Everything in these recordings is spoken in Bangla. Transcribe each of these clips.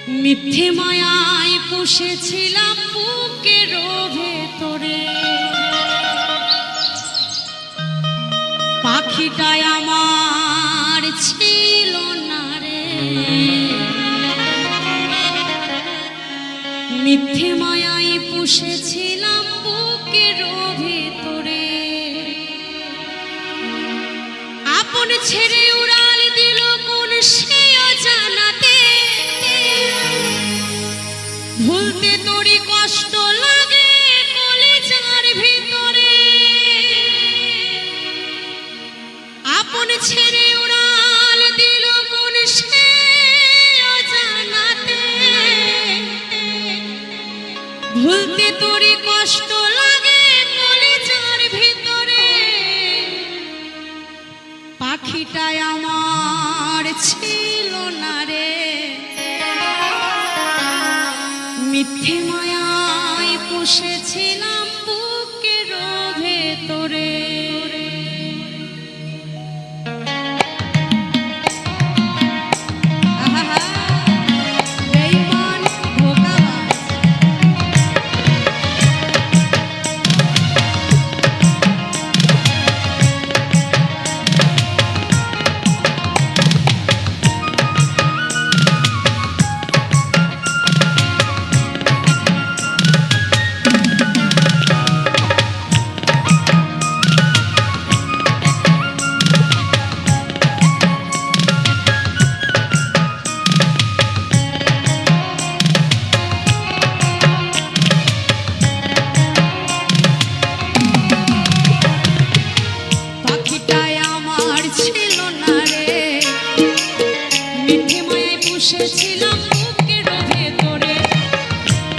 মিথ্যে মায়ায় পুষেছিলাম বুকের ভেতরে, পাখিটাই আমার ছিল না রে। মিথ্যে মায়ায় পুষেছিলাম বুকের ভেতরে, আপন ছেড়ে উড়াল দিল কোন সে অজানাতে। ভুলতে তোরই কষ্ট লাগে কলিজার ভিতরে, আপন ছেড়ে উড়াল দিল কোন সে অজানাতে। ভুলতে তোরই কষ্ট লাগে কলিজার ভিতরে, পাখিটাই আমার ছিল না রে। মিথ্যে মায়ায় পুষেছিলাম বুকের ভেতরে। পুষেছিলাম বুকের ভেতরে,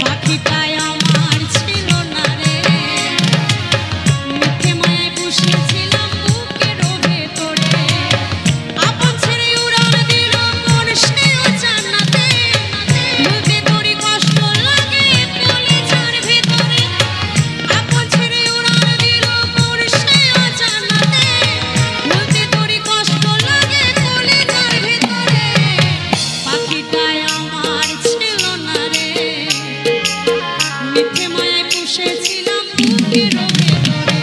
পাখিটাই আমার ছিল না রে। মিথ্যে মায়ায় পুষেছিলাম বুকের ভেতরে, আপন ছেড়ে উড়াল দিল কোন সে অজানাতে। ভুলতে তোরই কষ্ট লাগে কলিজার ভিতরে, আপন ছেড়ে উড়াল দিল কোন সে অজানাতে। ভুলতে তোরই কষ্ট লাগে কলিজার ভিতরে, পাখিটাই আমার ছিল না রে। মিথ্যে মায়ায় পুষেছিলাম বুকের ভেতরে,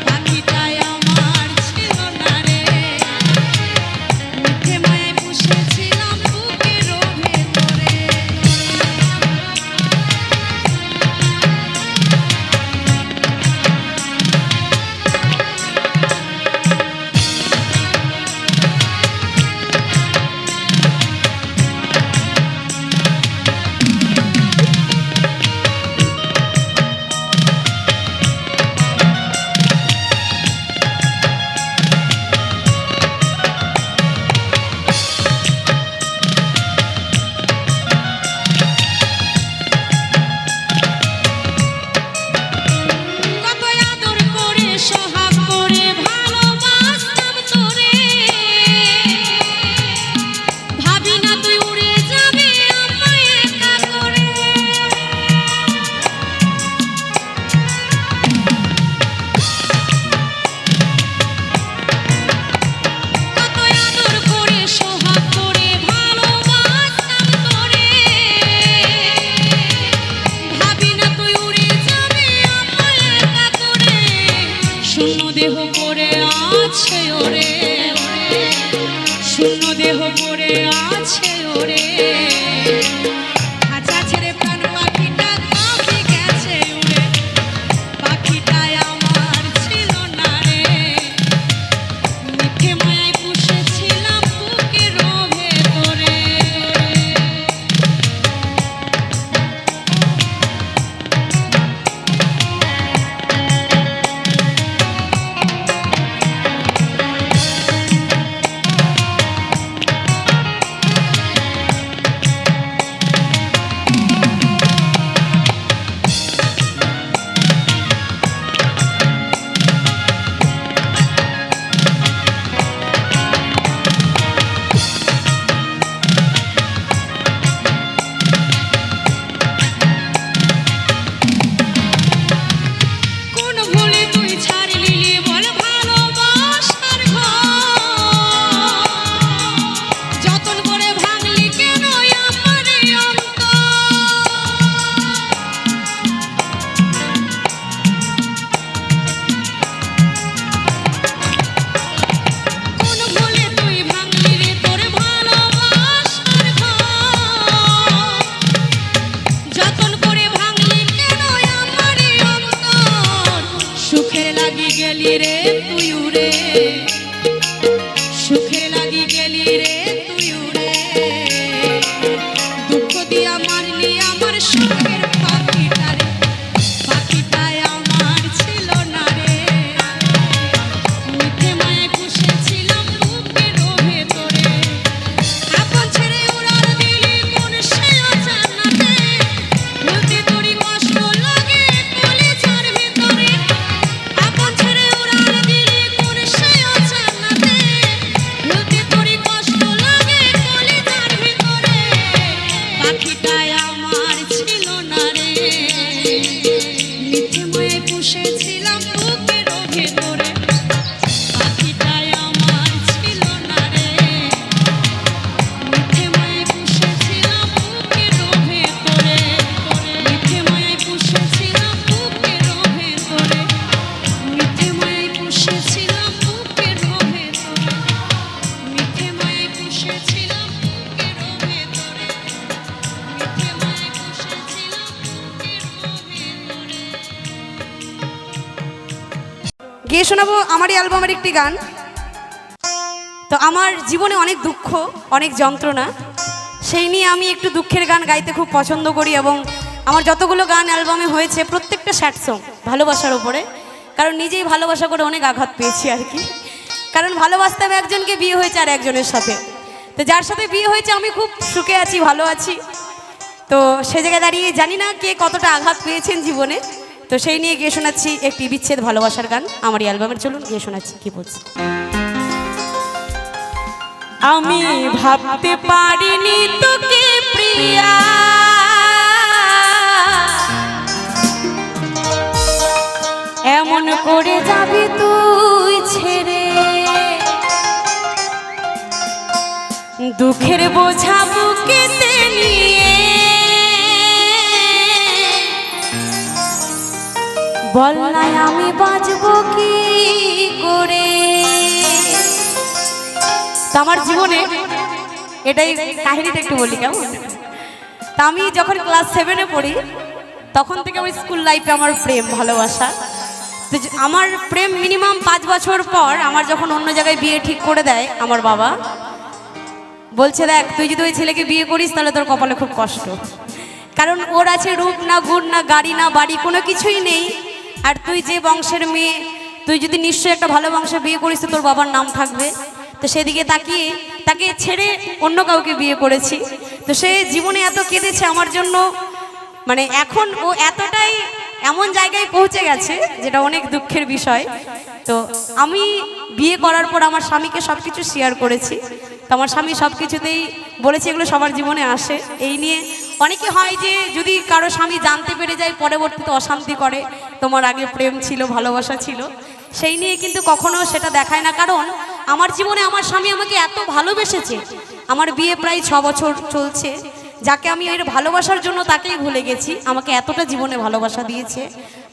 পাখিটাই আমার ছিল না রে। মিথ্যে মায়ায় পুষেছিলাম বুকের ভেতরে। দেহ পড়ে আছে ওরে, শূন্য দেহ পড়ে আছে ওরে। খাঁচা ছেড়ে প্রাণ পাখিটা কাঁপে গেছে উড়ে, পাখিটাই আমার ছিল না রে। মিথ্যে মায়ায় পুষেছিলাম বুকের ভেতরে। গেয়ে শোনাবো আমারই অ্যালবামের একটি গান। তো আমার জীবনে অনেক দুঃখ, অনেক যন্ত্রণা, সেই নিয়ে আমি একটু দুঃখের গান গাইতে খুব পছন্দ করি। এবং আমার যতগুলো গান অ্যালবামে হয়েছে প্রত্যেকটা স্যাড সং, ভালোবাসার ওপরে। কারণ নিজেই ভালোবাসা করে অনেক আঘাত পেয়েছি আর কি। কারণ ভালোবাসতে হবে একজনকে, বিয়ে হয়েছে আর একজনের সাথে। তো যার সাথে বিয়ে হয়েছে আমি খুব সুখে আছি, ভালো আছি। তো সে জায়গায় দাঁড়িয়ে জানি না কে কতটা আঘাত পেয়েছেন জীবনে। তো সেই নিয়ে গিয়ে শোনাচ্ছি একটি বিচ্ছেদ ভালোবাসার গান আমার এই অ্যালবামের। চলুন গিয়ে শোনাচ্ছি কি বলছি। আমি ভাবতে পারিনি তোকে প্রিয়া, এমন করে যাবি তুই ছেড়ে, দুঃখের বোঝা বুকেতে নিয়ে, বল নাই আমি বাঁচবো কি করে। তো আমার জীবনে এটাই কাহিনীটা একটু বলি কেমন। তা আমি যখন ক্লাস 7-এ পড়ি তখন থেকে ওই স্কুল লাইফে আমার প্রেম ভালোবাসা। তো আমার প্রেম মিনিমাম 5 বছর পর আমার যখন অন্য জায়গায় বিয়ে ঠিক করে দেয় আমার বাবা, বলছে দেখ তুই যদি ওই ছেলেকে বিয়ে করিস তাহলে তোর কপালে খুব কষ্ট। কারণ ওর আছে রূপ না, গুণ না, গাড়ি না, বাড়ি, কোনো কিছুই নেই। আর তুই যে বংশের মেয়ে, তুই যদি নিশ্চয়ই একটা ভালো বংশে বিয়ে করিস তো তোর বাবার নাম থাকবে। তো সেদিকে তাকিয়ে তাকে ছেড়ে অন্য কাউকে বিয়ে করেছি। তো সে জীবনে এত কেঁদেছে আমার জন্য, মানে এখন ও এতটাই এমন জায়গায় পৌঁছে গেছে যেটা অনেক দুঃখের বিষয়। তো আমি বিয়ে করার পর আমার স্বামীকে সব কিছু শেয়ার করেছি। তো আমার স্বামী সব কিছুতেই বলেছে এগুলো সবার জীবনে আসে। এই নিয়ে অনেকে হয় যে যদি কারো স্বামী জানতে পেরে যায় পরবর্তীতে অশান্তি করে, তোমার আগে প্রেম ছিল, ভালোবাসা ছিল, সেই নিয়ে কিন্তু কখনো সেটা দেখায় না। কারণ আমার জীবনে আমার স্বামী আমাকে এত ভালোবেসেছে, আমার বিয়ে প্রায় 6 বছর চলছে, যাকে আমি এর ভালোবাসার জন্য তাকেই ভুলে গেছি, আমাকে এতটা জীবনে ভালোবাসা দিয়েছে।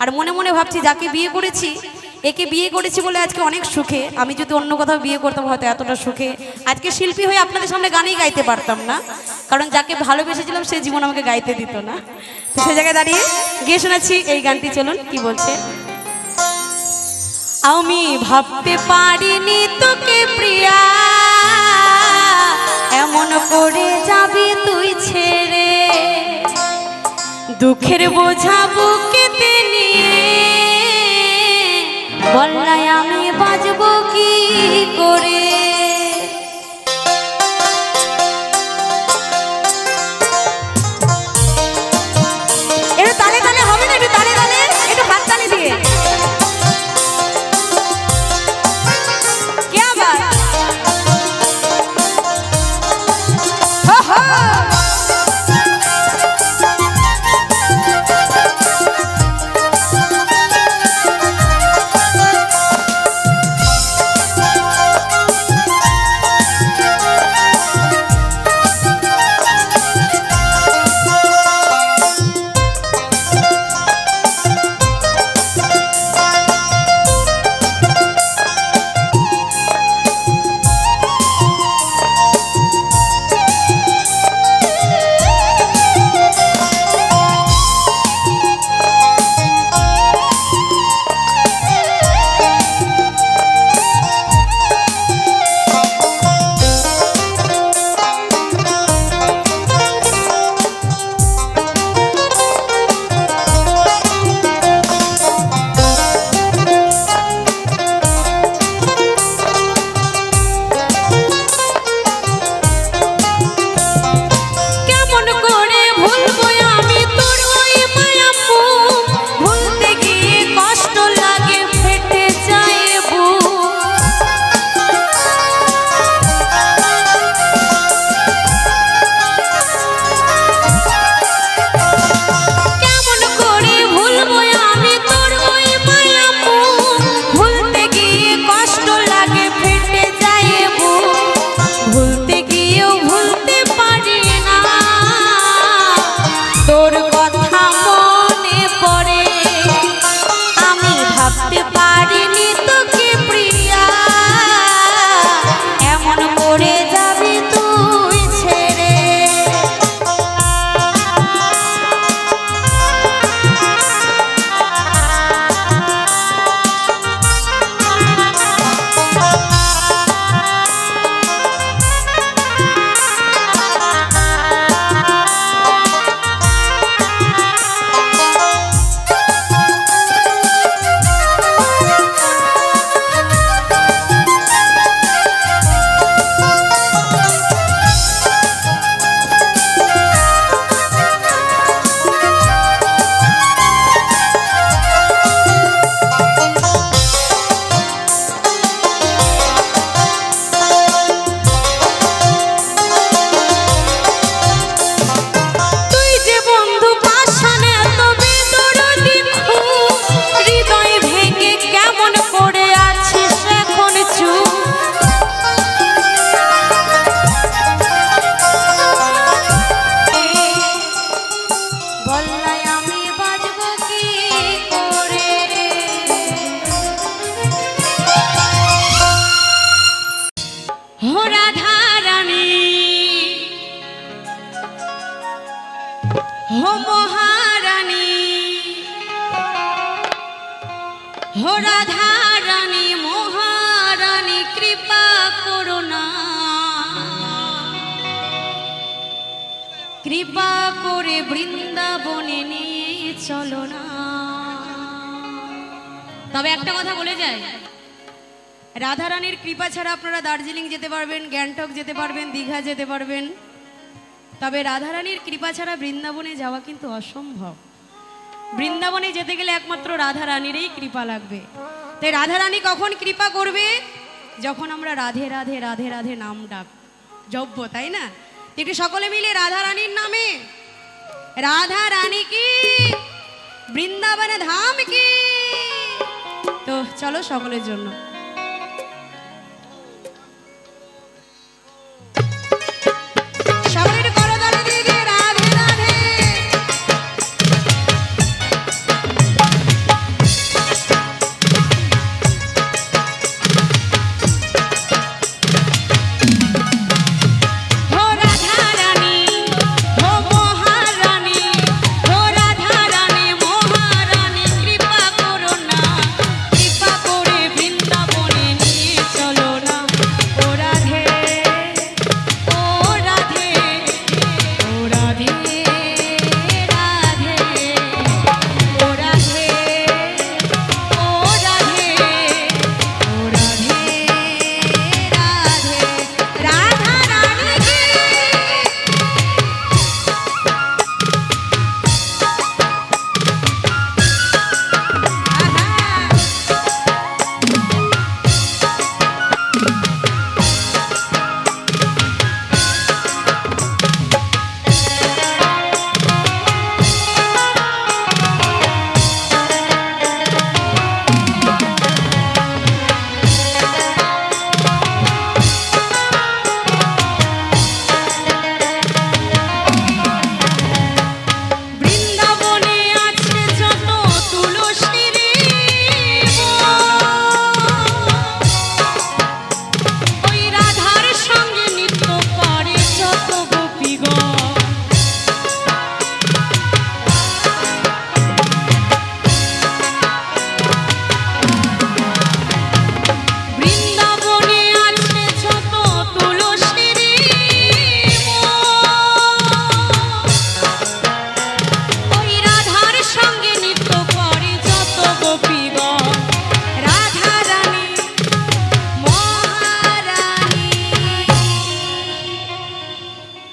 আর মনে মনে ভাবছি যাকে বিয়ে করেছি, একে বিয়ে করেছি বলে আজকে অনেক সুখে। আমি যদি অন্য কোথাও বিয়ে করতাম হয়তো এতটা সুখে আজকে শিল্পী হয়ে আপনাদের সামনে গানেই গাইতে পারতাম না। কারণ যাকে ভালোবেসেছিলাম সে জীবন আমাকে গাইতে দিত না। তো সে জায়গায় দাঁড়িয়ে গিয়ে শোনাচ্ছি এই গানটি। চলুন কি বলছে। আমি ভাবতে পারিনি তোকে প্রিয়া, এমন করে যাবি তুই ছেড়ে, দুঃখের বোঝা বুকেতে নিয়ে, বল নাই আমি বাঁচবো কি করে। একটু তালে তালে হবে না, একটু তালে তালে, একটু হাত তালে দিয়ে। রাধা রানী মহারানী কৃপা করো না, কৃপা করে বৃন্দাবনে নিয়ে চলো না। তবে একটা কথা বলে যায়, রাধা রানীর কৃপা ছাড়া আপনারা দার্জিলিং যেতে পারবেন, গ্যাংটক যেতে পারবেন, দীঘা যেতে পারবেন, তবে রাধা রানীর কৃপা ছাড়া বৃন্দাবনে যাওয়া কিন্তু অসম্ভব। বৃন্দাবনে যেতে গেলে একমাত্র রাধা রানীরই কৃপা লাগবে। তাই রাধা রানী কখন কৃপা করবে? যখন আমরা রাধে রাধে রাধে রাধে নাম ডাক জপ্য, তাই না? একটু সকলে মিলে রাধা রানীর নামে, রাধা রানী কি, বৃন্দাবন ধাম কি। তো চলো সকলের জন্য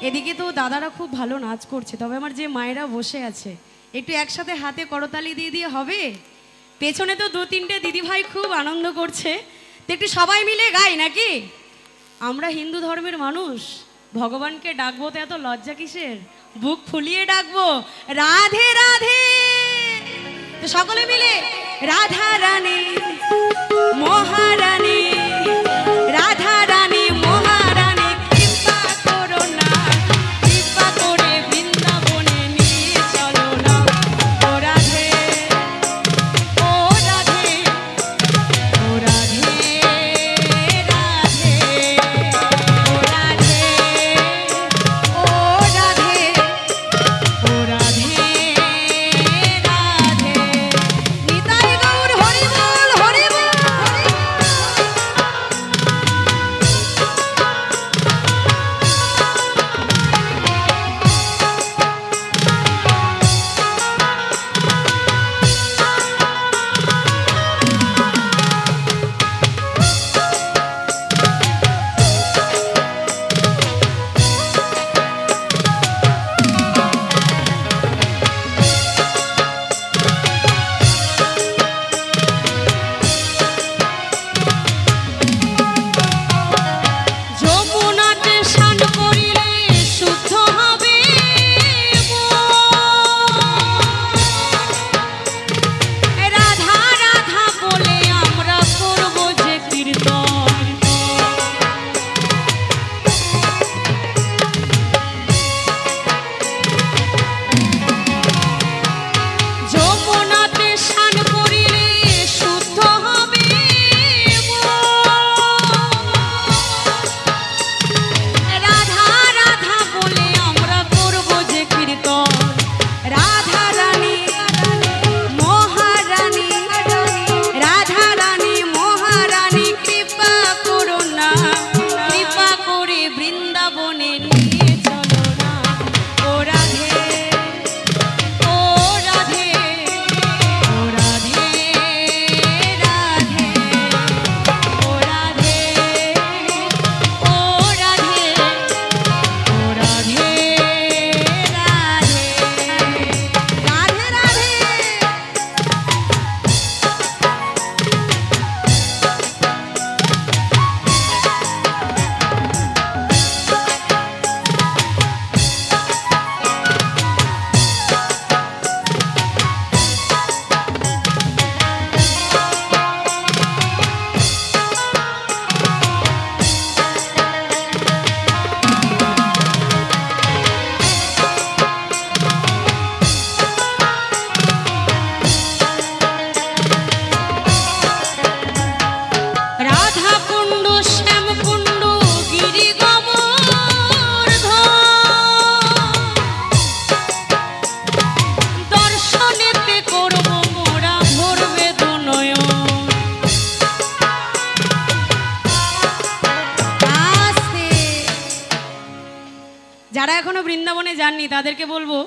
এদিকে তো দাদারা খুব ভালো নাচ করছে, তবে আমার যে মায়েরা বসে আছে একটু একসাথে হাতে করতালি দিয়ে দিয়ে হবে? পেছনে তো দু তিনটে দিদিভাই খুব আনন্দ করছে, তো একটু সবাই মিলে গাই নাকি? আমরা হিন্দু ধর্মের মানুষ, ভগবানকে ডাকবো তো এত লজ্জা কিসের? বুক ফুলিয়ে ডাকবো রাধে রাধে। তো সকলে মিলে রাধা রানী মহারানী, রাধা রানী মহারানী কৃপা করো না, কৃপা করে বৃন্দাবনে নিয়ে চলো না। ও রাধে ও রাধে ও রাধে রাধে ও রাধে ও রাধে ও রাধে রাধে। নিতাই গৌর হরি বল হরি বল। বৃন্দাবনে নিয়ে চলো না ও রাধে, ও রাধে, ও রাধে, রাধে, ও রাধে, ও রাধে, ও রাধে, রাধে, রাধে, রাধে। রাধা কুণ্ড শ্যাম কুণ্ড গিরি গোবর্ধন দর্শনেতে করব মোরা ভরবে দু নয়ন। আস্তে। যারা এখনো বৃন্দাবনে যাননি তাদেরকে বলবো,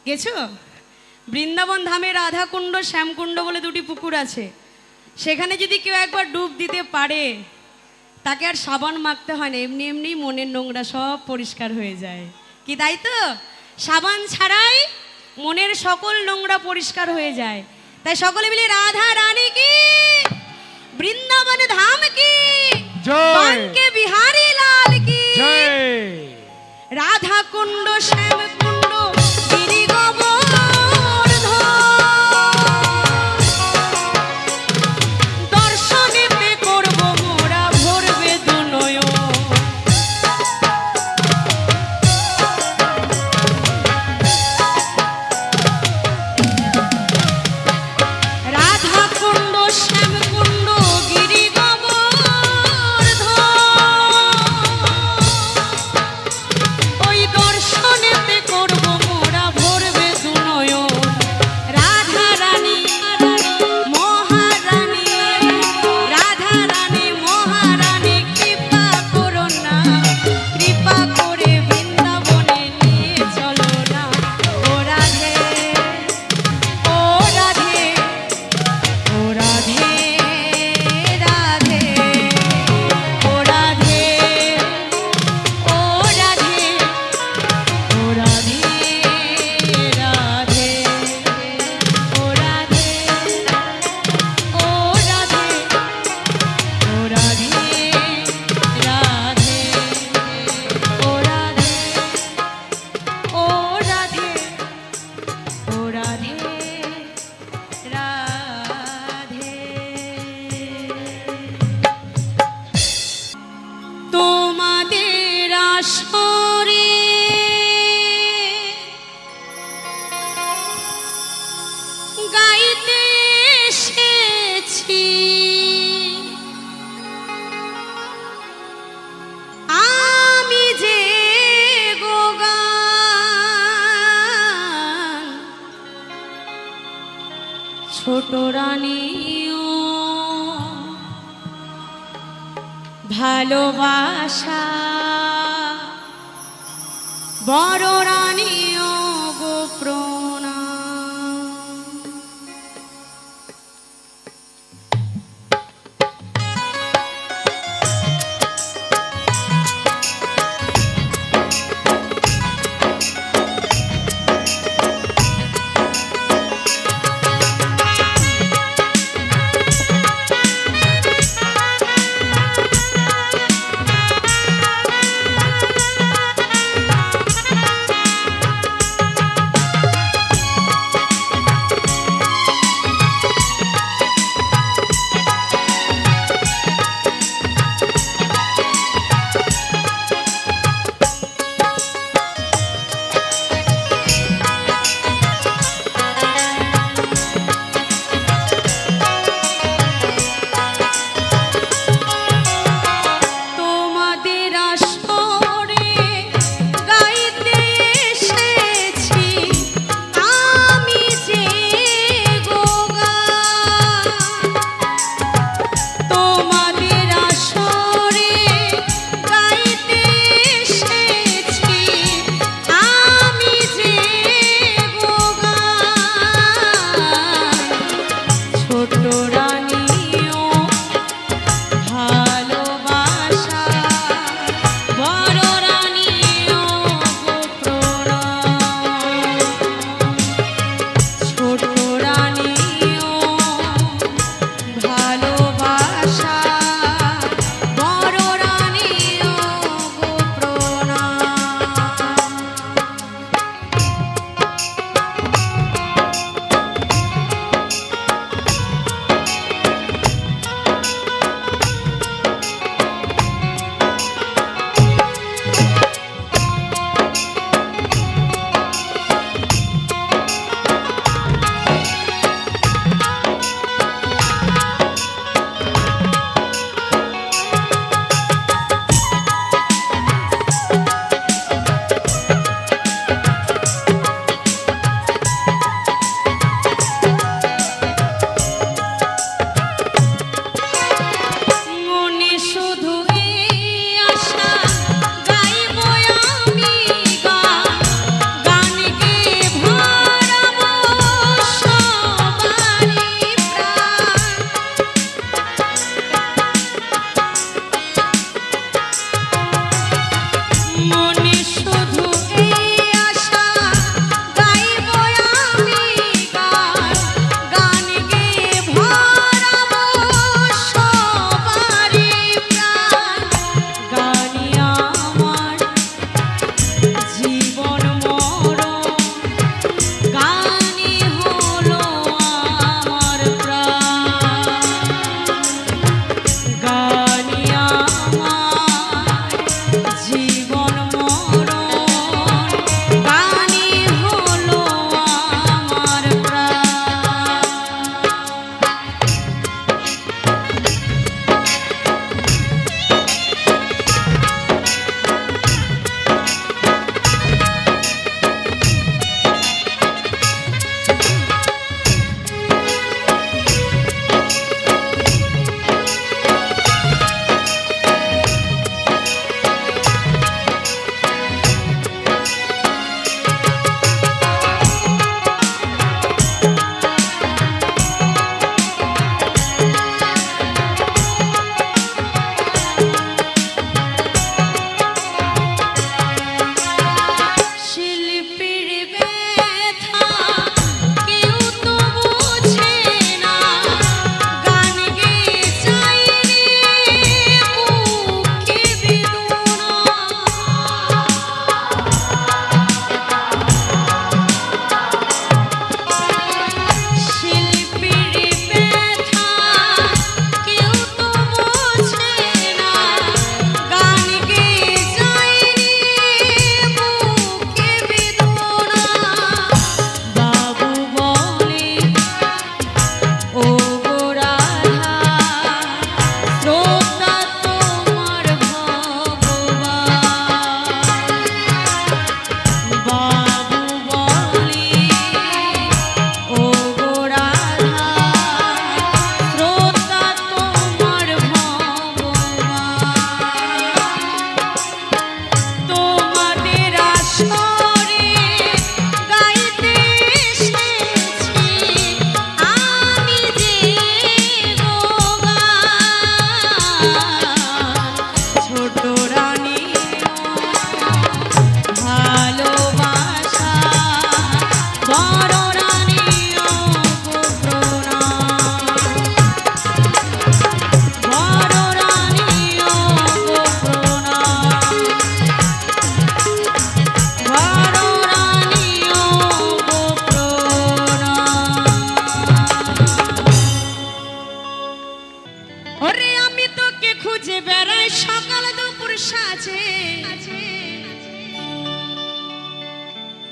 গেছো? বৃন্দাবন ধামে রাধা কুণ্ড শ্যাম কুণ্ড বলে দুটি পুকুর আছে। সেখানে যদি কেউ একবার ডুব দিতে পারে তাকে আর সাবান মাখতে হয় না, এমনি এমনি মনের নোংরা সব পরিষ্কার হয়ে যায়। কি তাই তো? সাবান ছাড়াই মনের সকল নোংরা পরিষ্কার হয়ে যায়। তাই সকলে মিলে রাধা রানী কি, বৃন্দাবন ধাম কি, বাঙ্কে বিহারী লাল কি। রাধা কুণ্ড শ্যাম কুণ্ড গিরি গোবর্ধন দর্শনেতে করব মোরা ভরবে দু নয়ন। রাধা কুণ্ড শ্যাম কুণ্ড গিরি গোবর্ধন ওই দর্শনেতে করব মোরা ভরবে দু নয়ন। রাধা রানী মহারানী, রাধা রানী মহারানী কৃপা করো না, কৃপা করে বৃন্দাবনে নিয়ে চলো না ও রাধে, ও রাধে, ও রাধে, রাধে, ও রাধে, ও রাধে, ও রাধে, রাধে, ও রাধে, ও রাধে, ও রাধে, রাধে, ও রাধে, ও রাধে, ও রাধে, রাধে। তোমাদের আসরে গাইতে এসেছি আমি যে গোগান, ছোট রানীও ভালোবাসা, বড় রানীও গো প্রণাম।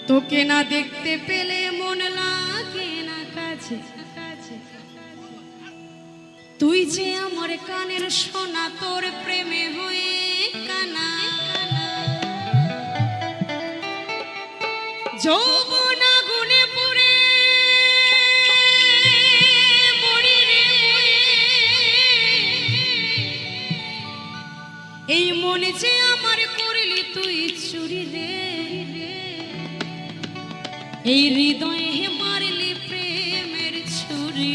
তোকে না দেখতে পেলে মন লাগে না কাছে, তুই যে আমার কানের সোনা, তোর প্রেমে হয়ে কানা। যৌবন আগুনে পুড়ে মরি রে, এই মনে যে আমার করলি তুই চুরি রে, এই হৃদয়ে মারলি প্রেমের ছুরি।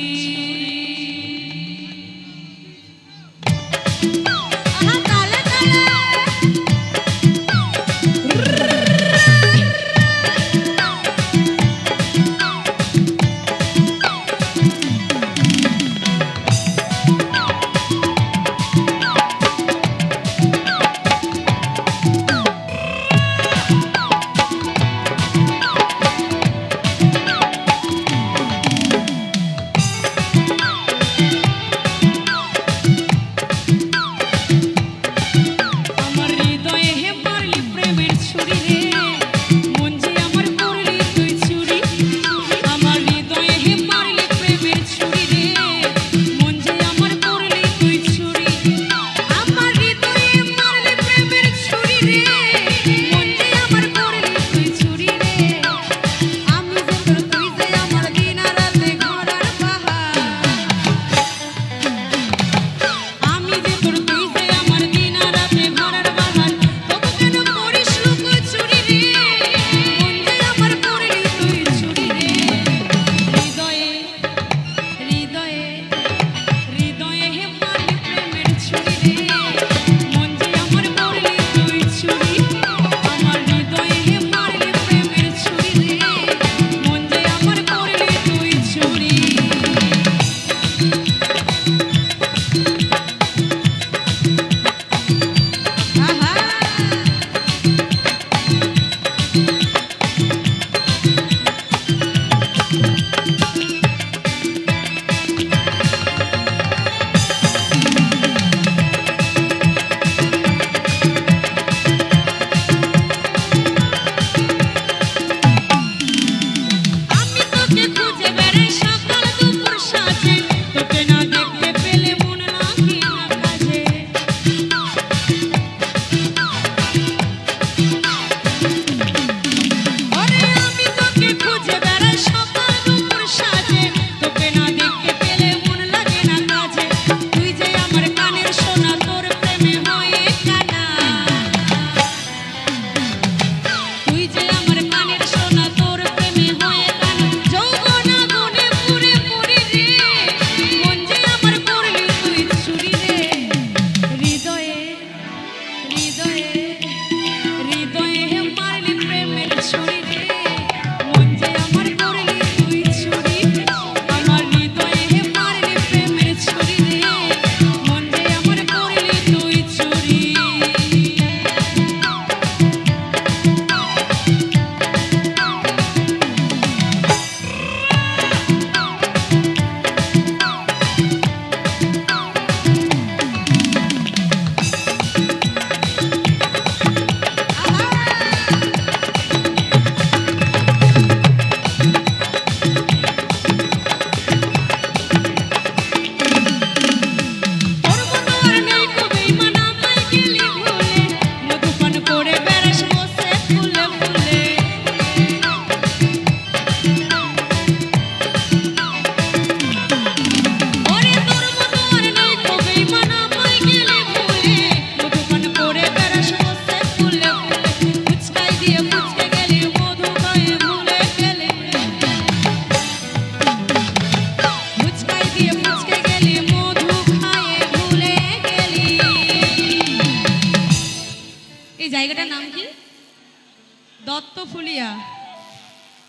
দত্তফুলিয়া।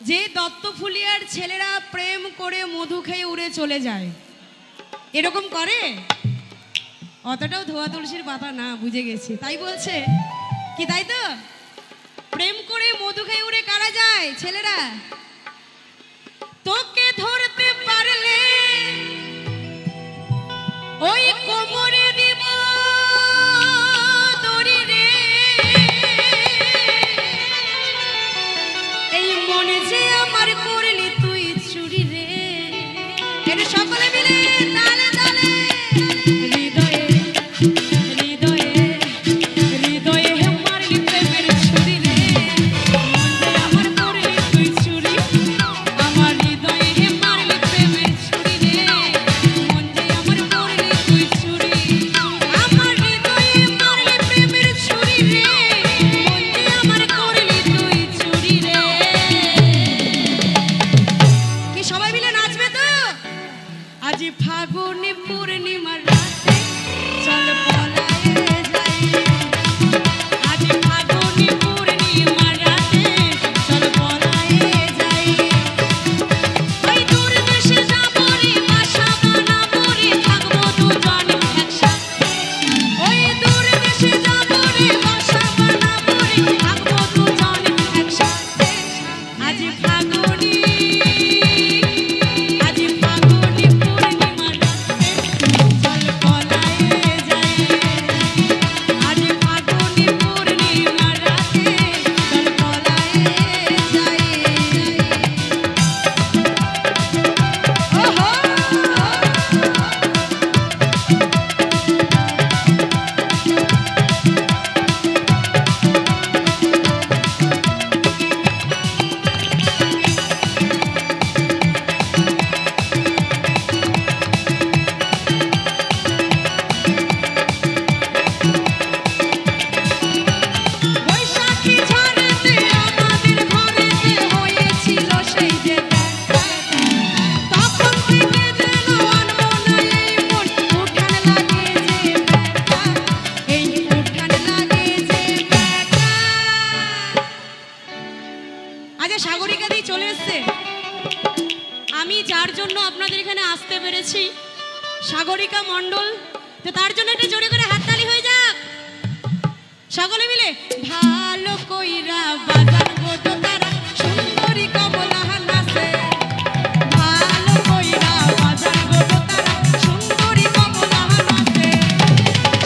যে দত্তফুলিয়ার ছেলেরা প্রেম করে মধু খেয়ে উড়ে চলে যায়, এরকম করে? অতটাও ধোয়া তুলসীর পাতা না, বুঝে গেছি। তাই বলছে কি, তাই তো? প্রেম করে মধু খেয়ে উড়ে কারা যায়? ছেলেরা। তোকে ধরতে পারলে ওই কোমরে দিব দড়ি রে, এই যে সাগরিকা দি চলে এসছে, আমি যার জন্য আপনাদের এখানে আসতে পেরেছি, সাগরিকা মণ্ডল, তো তার জন্য একটু জোরে করে হাততালি হয়ে যাক সকলে মিলে। ভালো কইরা বাজার গো তারা সুন্দরী কমলা নাচে, ভালো কইরা বাজার গো তারা সুন্দরী কমলা নাচে,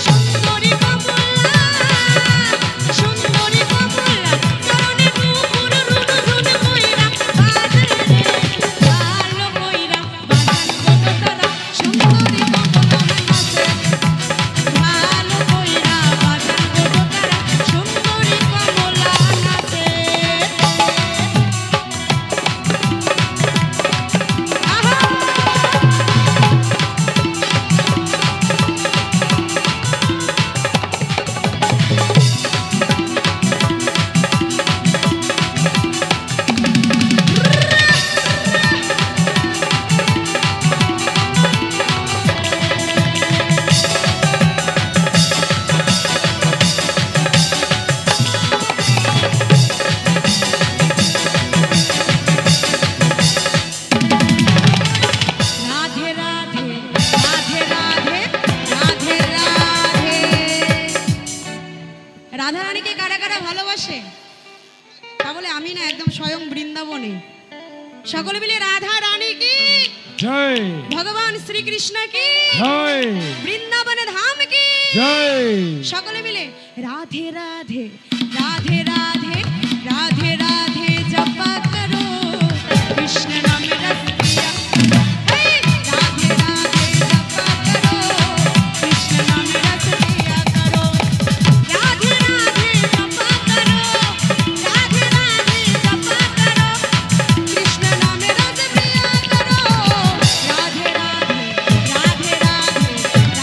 সুন্দরী কমলা, সুন্দরী কমলা চরণে নুপুর রুনু ঝুনু কইরা বাজে রে, ভালো কইরা বাজার গো তারা সুন্দরী কমলা নাচে, ভালো কইরা বাজার গো তারা সুন্দরী কমলা নাচে। রাধে রাধে রাধে রাধে রাধে রাধে। রাধা রানীকে কারা কারা ভালোবাসে? তা বলে আমি না, একদম স্বয়ং বৃন্দাবনে। সকলে মিলে রাধা রানী কি জয়, ভগবান শ্রীকৃষ্ণ কি জয়, বৃন্দাবন ধাম কি জয়। সকলে মিলে রাধে রাধে রাধে রাধে রাধে রাধে জপা করো কৃষ্ণ নাম রস পিয়া, हे राधे राधे जपा करो कृष्ण नाम रस पिया करो, राधे राधे जपा करो, राधे राधे जपा करो कृष्ण नाम रस पिया करो, राधे राधे राधे राधे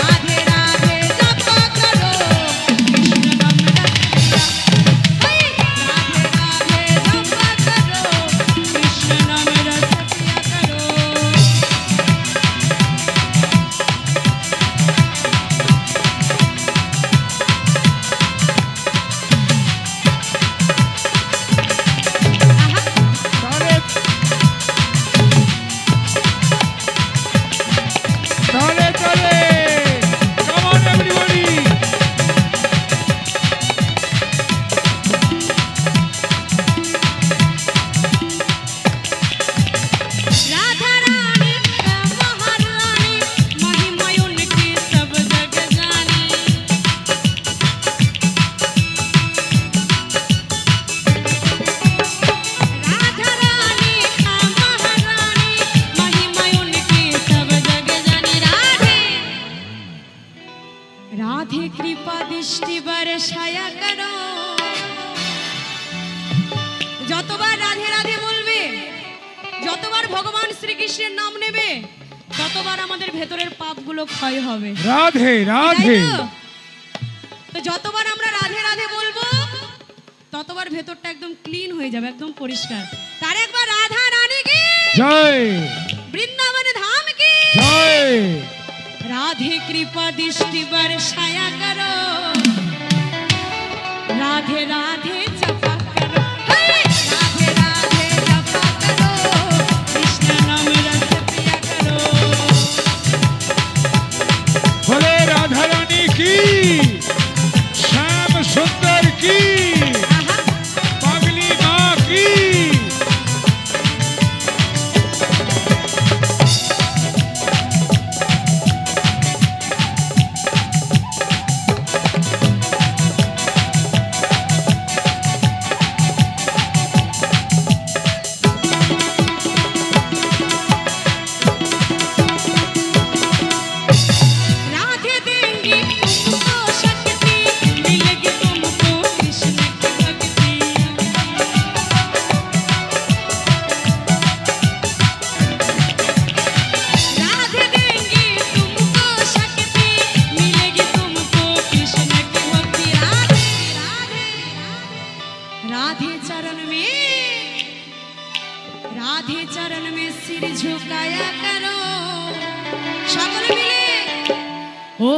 राधे राधे जपा करो कृष्ण नाम रस पिया, हे राधे राधे जपा करो कृष्ण नाम रस पिया करो। তাহলে তাহলে তাহলে come on everybody. Radha Rani महारानी महिमा उनकी सब जग जानी, राधा रानी महारानी महिमा उनकी सब जग जानी, राधे राधे कृपा दृष्टि बरसाया करो। যতবার রাধে রাধে বলবে, যতবার ভগবান শ্রীকৃষ্ণের নাম নেবে, ততবার আমাদের ভেতরের পাপগুলো ক্ষয় হবে, রাধে তাই রাধে। তো? তো যতবার আমরা রাধে রাধে বলবো, ততবার ভেতরটা একদম ক্লিন হয়ে যাবে, একদম পরিষ্কার। তার একবার রাধা রানী কি জয়, বৃন্দাবন ধাম কি জয়। राधे कृपा दृष्टि बरसाया करो, राधे राधे जपा करो, हे राधे राधे जपा करो कृष्ण नाम रस पिया करो। बोले राधा रानी की, श्याम सुंदर की, आहा, पागली माँ की। राधे देंगी तुमको शक्ति, मिलेगी तुमको कृष्ण की भक्ति, राधे देंगी तुमको शक्ति, मिलेगी तुमको कृष्ण की भक्ति, राधे राधे राधे चरण में, राधे चरण में सिर झुकाया करो, সকলে মিলে ও